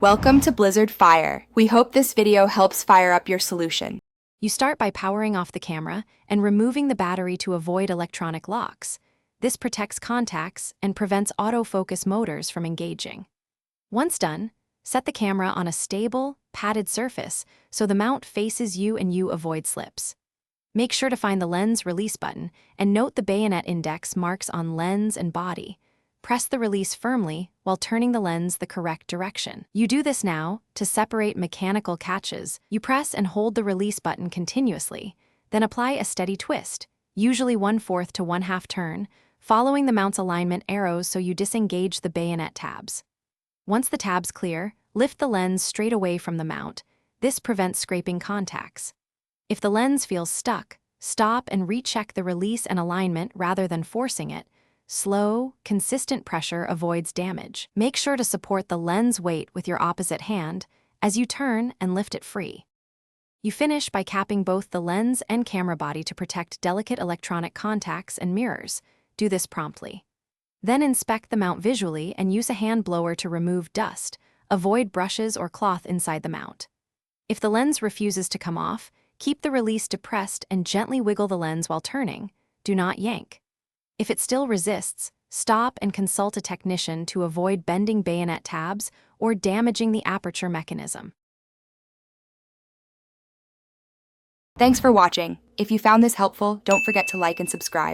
Welcome to Blizzard Fire. We hope this video helps fire up your solution. You start by powering off the camera and removing the battery to avoid electronic locks. This protects contacts and prevents autofocus motors from engaging. Once done, set the camera on a stable, padded surface so the mount faces you and you avoid slips. Make sure to find the lens release button and note the bayonet index marks on lens and body. Press the release firmly while turning the lens the correct direction. You do this now to separate mechanical catches. You press and hold the release button continuously, then apply a steady twist, usually 1/4 to 1/2 turn, following the mount's alignment arrows so you disengage the bayonet tabs. Once the tabs clear, lift the lens straight away from the mount. This prevents scraping contacts. If the lens feels stuck, stop and recheck the release and alignment rather than forcing it. Slow, consistent pressure avoids damage. Make sure to support the lens weight with your opposite hand as you turn and lift it free. You finish by capping both the lens and camera body to protect delicate electronic contacts and mirrors. Do this promptly. Then inspect the mount visually and use a hand blower to remove dust. Avoid brushes or cloth inside the mount. If the lens refuses to come off, keep the release depressed and gently wiggle the lens while turning. Do not yank. If it still resists, stop and consult a technician to avoid bending bayonet tabs or damaging the aperture mechanism. Thanks for watching. If you found this helpful, don't forget to like and subscribe.